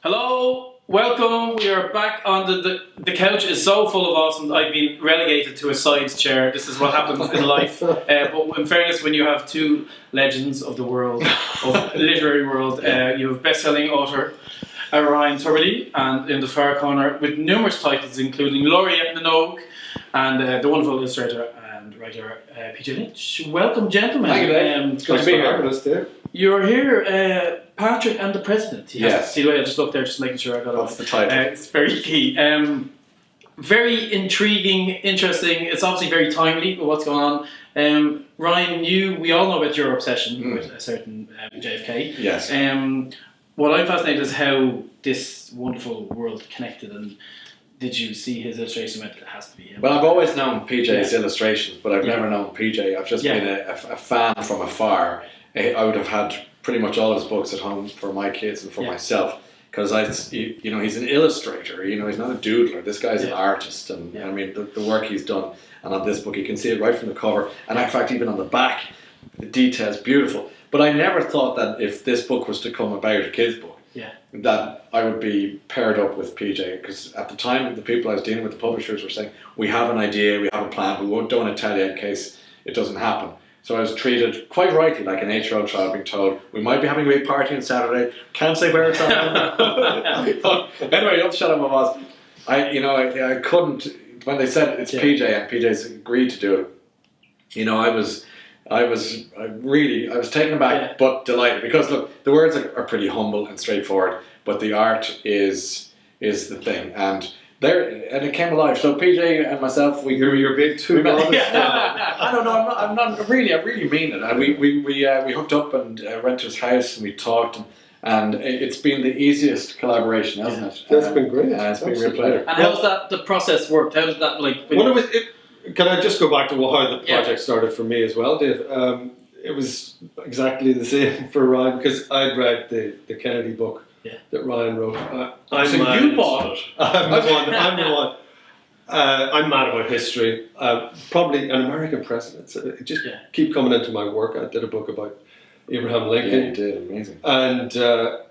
Hello, welcome. We are back on the couch is so full of awesome. I've been relegated to a side chair. This is what happens in life. But in fairness, when you have two legends of the world, of the literary world, you have best-selling author Ryan Turbidy, and in the far corner with numerous titles, including Laureate Minogue, and the wonderful illustrator and writer PJ Lynch. Welcome, gentlemen. Thank you, Dave. It's good to be here with us, Dave. You're here, Patrick and the President. Yes. See the way I just looked there, just making sure I got it. That's the title. It's very key. Very intriguing, interesting. It's obviously very timely with what's going on. Ryan, we all know about your obsession with a certain JFK. Yes. What I'm fascinated is how this wonderful world connected, and did you see his illustration? It has to be him. Well, I've always known PJ's illustrations, but I've never known PJ. I've just been a fan from afar. I would have had pretty much all his books at home for my kids and for myself, because he's an illustrator. He's not a doodler. This guy's an artist, and I mean the work he's done. And on this book, you can see it right from the cover, and in fact, even on the back, the detail's beautiful. But I never thought that if this book was to come about, a kid's book, that I would be paired up with PJ, because at the time, the people I was dealing with, the publishers, were saying, we have an idea, we have a plan, we don't want to tell you in case it doesn't happen. So I was treated quite rightly like an 8-year-old child being told, we might be having a big party on Saturday, can't say where it's happening. But anyway, upshot of it was, I couldn't, when they said it's PJ and PJ's agreed to do it, I was taken aback but delighted, because look, the words are pretty humble and straightforward, but the art is the thing, and it came alive. So PJ and myself, you're big too. I don't know. I'm not really. I really mean it. And we hooked up and went to his house and we talked, and it's been the easiest collaboration, hasn't it? That's been great. It's been a real pleasure. And how's the process worked? How did that Can I just go back to how the project started for me as well, Dave? It was exactly the same for Ryan, because I'd read the Kennedy book that Ryan wrote. You bought it. I'm the one. I'm mad about history. Probably an American president. So it just keep coming into my work. I did a book about Abraham Lincoln. Yeah, you did. Amazing. And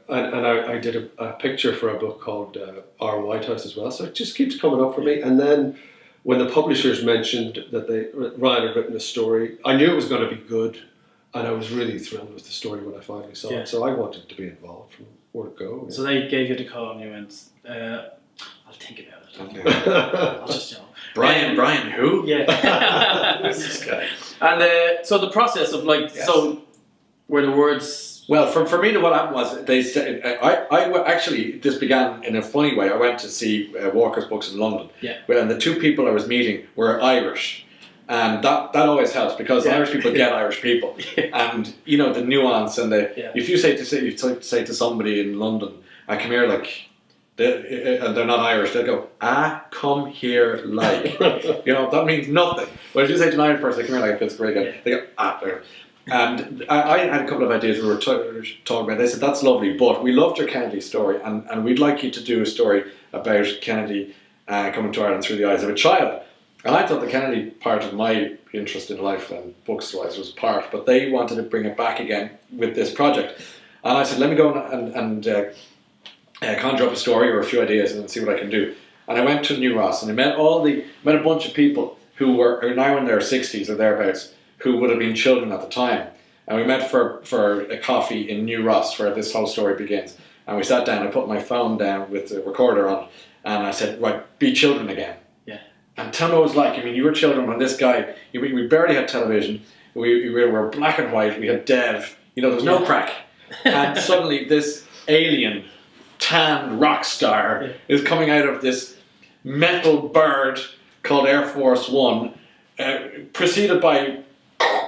I did a picture for a book called Our White House as well. So it just keeps coming up for me. And then when the publishers mentioned that Ryan had written a story, I knew it was going to be good, and I was really thrilled with the story when I finally saw it. So I wanted to be involved from where it go. So they gave you the call and you went, I'll think about it. I'll just, Brian who? Yeah. This guy. And so the process of so were the words... Well, for me, what happened was they said actually this began in a funny way. I went to see Walker's Books in London, and the two people I was meeting were Irish, and that always helps, because Irish people get Irish people, and the nuance and if you say to somebody in London, I come here and they're not Irish, they'll go, come here like, that means nothing. But if you say to an Irish person, come here like, it's very good, they go, there. And I had a couple of ideas we were talking about. They said, that's lovely, but we loved your Kennedy story, and we'd like you to do a story about Kennedy coming to Ireland through the eyes of a child. And I thought the Kennedy part of my interest in life and books-wise was part, but they wanted to bring it back again with this project. And I said, let me go and conjure up a story or a few ideas and see what I can do. And I went to New Ross, and I met a bunch of people who are now in their 60s or thereabouts, who would have been children at the time. And we met for a coffee in New Ross, where this whole story begins. And we sat down, I put my phone down with the recorder on, and I said, right, be children again. Yeah. And tell me what it was like. I mean, you were children when this guy, we barely had television, we were black and white, we had Dev, there was no crack. And suddenly this alien, tan rock star is coming out of this metal bird called Air Force One, preceded by...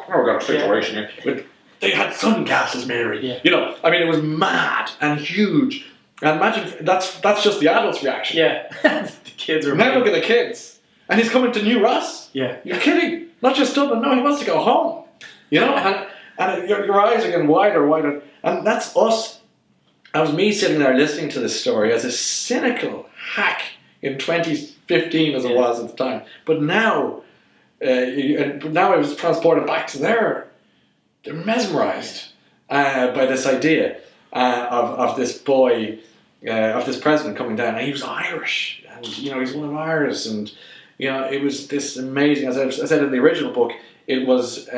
we've got a situation here. But they had sunglasses, Mary. I mean, it was mad and huge. And imagine, that's just the adults' reaction. Yeah. The kids are... Now look at the kids. And he's coming to New Ross. Yeah. You're kidding. Not just Dublin. No, he wants to go home. And your eyes are getting wider. And that's us. That was me sitting there listening to this story as a cynical hack in 2015 as it was at the time. But now... now I was transported back to there. They're mesmerised by this idea of this boy of this president coming down, and he was Irish, and he's one of ours, and it was this amazing. As I said in the original book, it was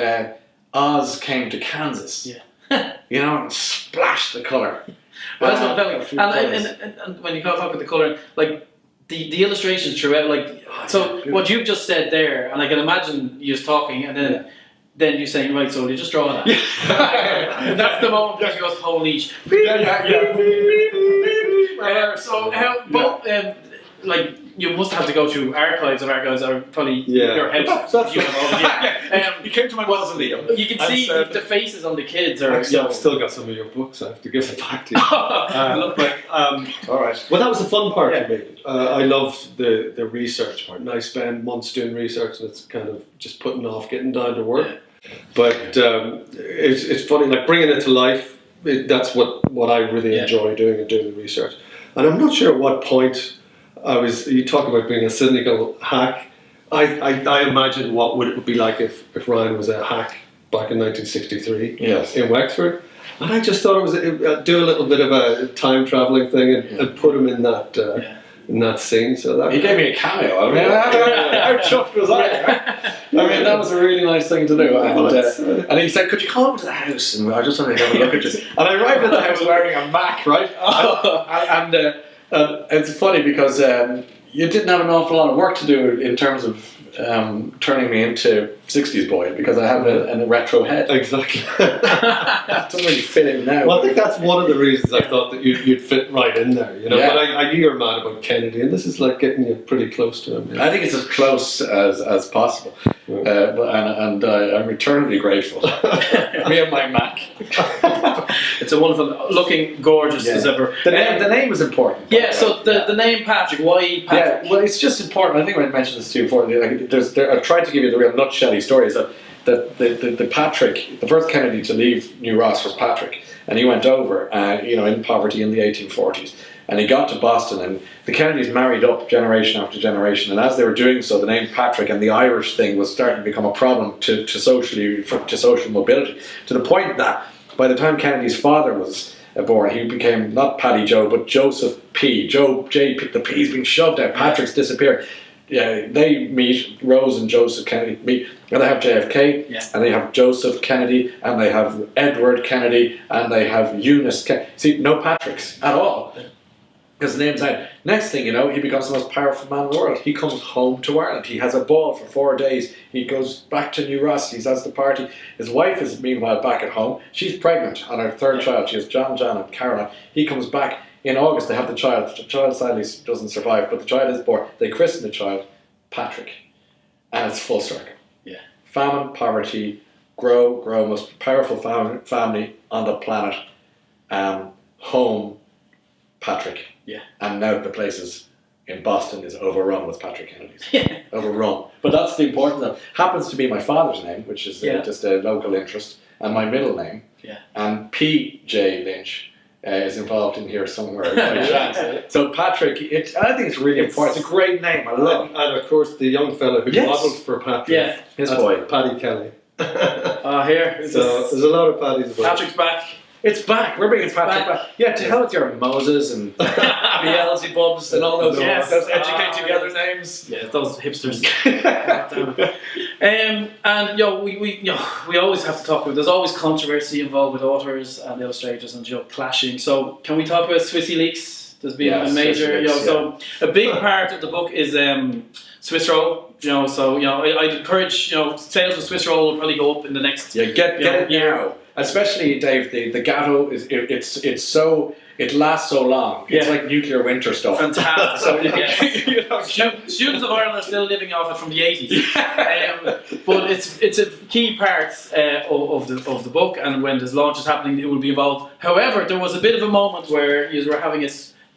Oz came to Kansas. Yeah. And splashed the colour. Well, that's what it felt like. And when you talk about the colour, like the illustrations throughout, like what you've just said there, and I can imagine you just talking, and then you saying, right, so you just draw that. And that's the moment where she goes, holy sh. So how like you must have to go through archives are probably your house. You came to my mausoleum. You can see the faces on the kids. I've still got some of your books. I have to give it back to you. All right. Well, that was the fun part for me. I loved the research part, and I spend months doing research, and it's kind of just putting off getting down to work. But it's funny, like bringing it to life. That's what I really enjoy doing and doing the research. And I'm not sure at what point you talk about being a cynical hack. I imagine what would it be like if Ryan was a hack back in 1963 in Wexford. And I just thought it was do a little bit of a time travelling thing and put him in that scene. So that he gave me a cameo. I mean, how chuffed was I? Right? That was a really nice thing to do. And he said, "Could you come over to the house?" And I just wanted to have a look at this. And I arrived at the house wearing a Mac, right? And it's funny because you didn't have an awful lot of work to do in terms of turning me into 60s boy, because I have a retro head. Exactly. It doesn't really fit in now. Well, I think that's one of the reasons I thought that you'd fit right in there, But I knew you were mad about Kennedy, and this is like getting you pretty close to him. I think it's as close as possible. And I'm eternally grateful. Me and my Mac. It's a wonderful, looking gorgeous as ever. The name is important. Yeah, so the name Patrick, why Patrick? Yeah, well, it's just important. I think I mentioned this to you before. I've tried to give you the real nutshelly story. Is that the Patrick, the first Kennedy to leave New Ross was Patrick, and he went over, in poverty in the 1840s. And he got to Boston, and the Kennedys married up generation after generation. And as they were doing so, the name Patrick and the Irish thing was starting to become a problem to social mobility, to the point that by the time Kennedy's father was born, he became not Paddy Joe, but Joseph P. Joe J. P. The P's been shoved out. Patrick's disappeared. Yeah, they meet, Rose and Joseph Kennedy meet, and they have JFK, and they have Joseph Kennedy, and they have Edward Kennedy, and they have Eunice Kennedy. See, no Patricks at all. His name's out. Next thing you know, he becomes the most powerful man in the world. He comes home to Ireland. He has a ball for 4 days. He goes back to New Ross. He has the party. His wife is meanwhile back at home. She's pregnant on her third child. She has John, and Caroline. He comes back in August. They have the child. The child sadly doesn't survive, but the child is born. They christen the child Patrick. And it's full circle. Yeah. Famine, poverty, grow, most powerful family on the planet. Home, Patrick. Yeah. And now the places in Boston is overrun with Patrick Kennedys. Yeah. Overrun. But that's the important thing. Happens to be my father's name, which is just a local interest, and my middle name. Yeah. And P.J. Lynch is involved in here somewhere. By chance. So Patrick, I think it's really important. It's a great name. I love it. And of course, the young fellow who modelled for Patrick. His boy. Paddy Kelly. Here. So there's a lot of Paddy's about. Patrick's back. It's back. We're bringing Patrick back. Yeah, to hell with your Moses and Beelzebubs and all those educate together names. Yeah, those hipsters. And we always have to talk about. There's always controversy involved with authors and illustrators and clashing. So can we talk about Swissy Leaks? There's been a major. So a big part of the book is Swiss roll. I'd encourage sales of Swiss roll will probably go up in the next. Yeah, get it now. Especially, Dave, the gatto is it lasts so long. It's like nuclear winter stuff. Fantastic. So, students of Ireland are still living off it from the 80s. But it's a key part of the book, and when this launch is happening, it will be involved. However, there was a bit of a moment where you were having a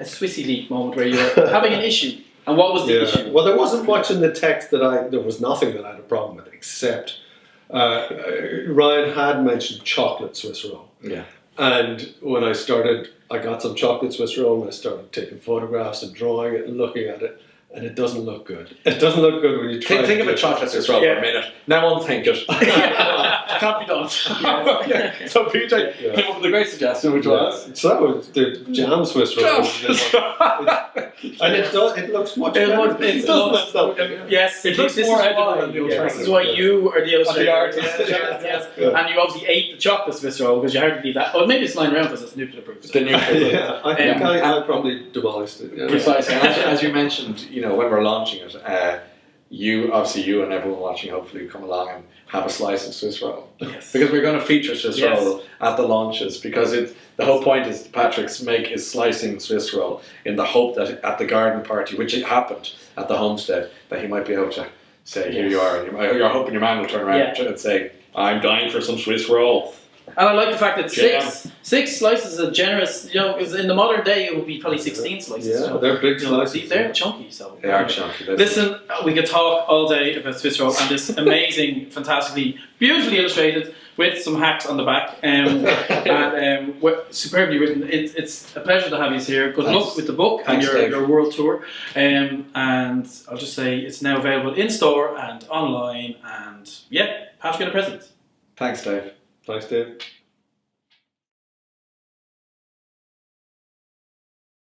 Swissy leak moment where you were having an issue. And what was the issue? Well, there wasn't much in the text there was nothing that I had a problem with, except Ryan had mentioned chocolate Swiss roll. Yeah. And when I got some chocolate Swiss roll, and I started taking photographs and drawing it and looking at it. and it doesn't look good. It doesn't look good when you try. Think of a chocolate Swiss roll for a minute. Now unthink it. It can't be done. So PJ came up with a great suggestion, which was so the jam Swiss roll, and it looks much better. Yes, it looks this more is edible why, than the this is why you are the illustrator. The artist. Yes. And you obviously ate the chocolate Swiss roll because you hardly need that. Or maybe it's lying around because it's nuclear proof. The nuclear. Yeah, I think I probably demolished it. Yeah. Precisely. And as you mentioned, you know, when we're launching it, you and everyone watching hopefully come along and have a slice of Swiss roll. Yes. Because we're going to feature Swiss roll at the launches, because the whole point is Patrick's make is slicing Swiss roll in the hope that at the garden party, which it happened at the homestead, that he might be able to say, here you are, and you're hoping your man will turn around and say, I'm dying for some Swiss roll. And I like the fact that six slices is generous, you know, because in the modern day it would be probably 16 slices. Yeah, so, they're big slices. They're chunky, so. They are chunky. Listen, we could talk all day about Swiss roll and this amazing, fantastically, beautifully illustrated with some hacks on the back and superbly written. It's a pleasure to have you here. Good luck with the book and your world tour. And I'll just say it's now available in store and online. And yeah, Patrick, get a present. Thanks, Dave. Thanks, Dave.